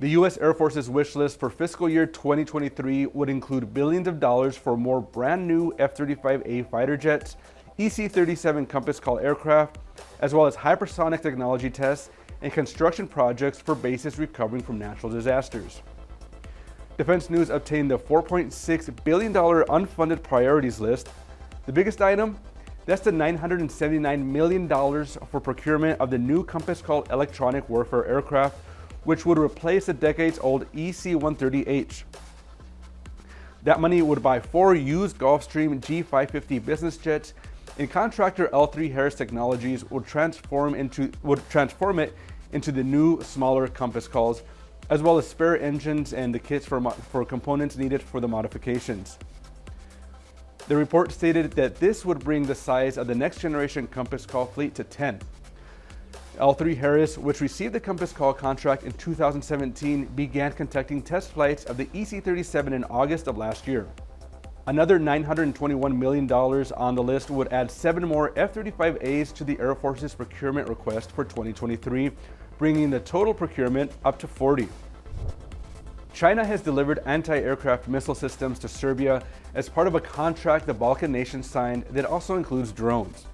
The U.S. Air Force's wish list for fiscal year 2023 would include billions of dollars for more brand new F-35A fighter jets, EC-37 Compas Calls aircraft, as well as hypersonic technology tests and construction projects for bases recovering from natural disasters. Defense News obtained the $4.6 billion unfunded priorities list. The biggest item? That's the $979 million for procurement of the new Compas Calls electronic warfare aircraft, which would replace the decades-old EC-130H. That money would buy 4 used Gulfstream G550 business jets, and contractor L3Harris Technologies would transform it into the new, smaller Compas Calls, as well as spare engines and the kits for components needed for the modifications. The report stated that this would bring the size of the next generation Compas Calls fleet to 10. L3Harris, which received the Compas Calls contract in 2017, began conducting test flights of the EC-37 in August of last year. Another $921 million on the list would add 7 more F-35As to the Air Force's procurement request for 2023, bringing the total procurement up to 40. China has delivered anti-aircraft missile systems to Serbia as part of a contract the Balkan nations signed that also includes drones.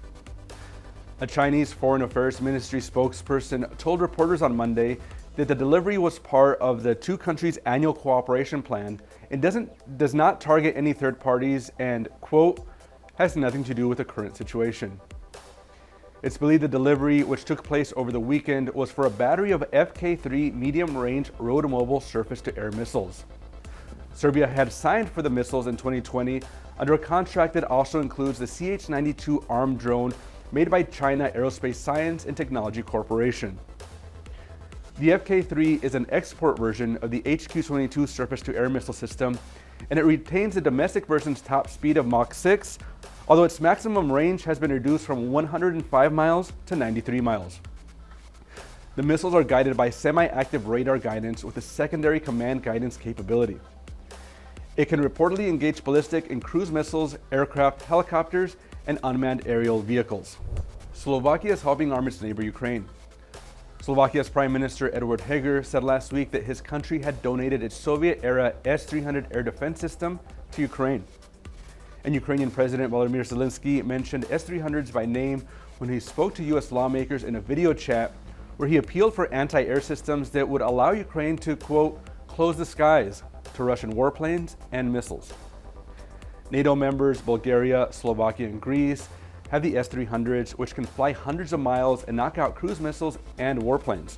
A Chinese Foreign Affairs Ministry spokesperson told reporters on Monday that the delivery was part of the two countries' annual cooperation plan and does not target any third parties and, quote, has nothing to do with the current situation. It's believed the delivery, which took place over the weekend, was for a battery of FK-3 medium-range road-mobile surface-to-air missiles. Serbia had signed for the missiles in 2020 under a contract that also includes the CH-92 armed drone made by China Aerospace Science and Technology Corporation. The FK-3 is an export version of the HQ-22 surface-to-air missile system, and it retains the domestic version's top speed of Mach 6, although its maximum range has been reduced from 105 miles to 93 miles. The missiles are guided by semi-active radar guidance with a secondary command guidance capability. It can reportedly engage ballistic and cruise missiles, aircraft, helicopters, and unmanned aerial vehicles. Slovakia is helping arm its neighbor Ukraine. Slovakia's Prime Minister Eduard Heger said last week that his country had donated its Soviet-era S-300 air defense system to Ukraine. And Ukrainian President Volodymyr Zelensky mentioned S-300s by name when he spoke to U.S. lawmakers in a video chat where he appealed for anti-air systems that would allow Ukraine to, quote, close the skies to Russian warplanes and missiles. NATO members Bulgaria, Slovakia, and Greece have the S-300s, which can fly hundreds of miles and knock out cruise missiles and warplanes.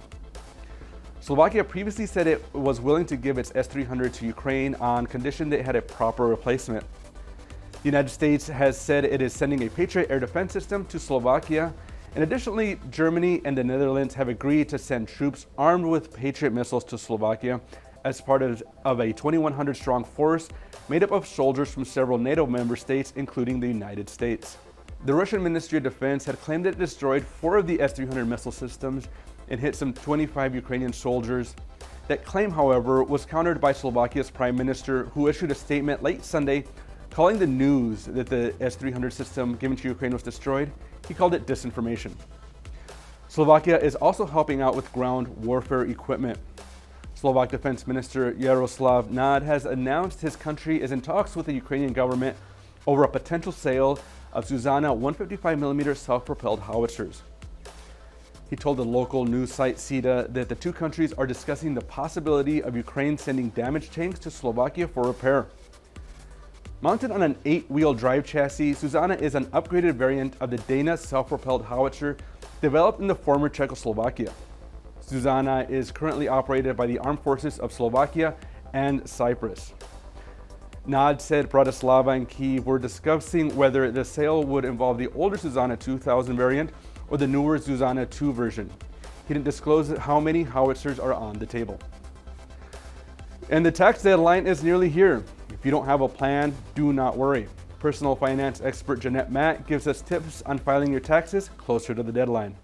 Slovakia previously said it was willing to give its S-300 to Ukraine on condition that it had a proper replacement. The United States has said it is sending a Patriot air defense system to Slovakia, and additionally, Germany and the Netherlands have agreed to send troops armed with Patriot missiles to Slovakia as part of a 2,100-strong force made up of soldiers from several NATO member states, including the United States. The Russian Ministry of Defense had claimed it destroyed 4 of the S-300 missile systems and hit some 25 Ukrainian soldiers. That claim, however, was countered by Slovakia's Prime Minister, who issued a statement late Sunday calling the news that the S-300 system given to Ukraine was destroyed. He called it disinformation. Slovakia is also helping out with ground warfare equipment. Slovak Defense Minister Jaroslav Nad has announced his country is in talks with the Ukrainian government over a potential sale of Zuzana 155mm self-propelled howitzers. He told the local news site SIDA that the two countries are discussing the possibility of Ukraine sending damaged tanks to Slovakia for repair. Mounted on an 8-wheel drive chassis, Zuzana is an upgraded variant of the Dana self-propelled howitzer developed in the former Czechoslovakia. Zuzana is currently operated by the Armed Forces of Slovakia and Cyprus. Nad said Bratislava and Kyiv were discussing whether the sale would involve the older Zuzana 2000 variant or the newer Zuzana 2 version. He didn't disclose how many howitzers are on the table. And the tax deadline is nearly here. If you don't have a plan, do not worry. Personal finance expert Jeanette Matt gives us tips on filing your taxes closer to the deadline.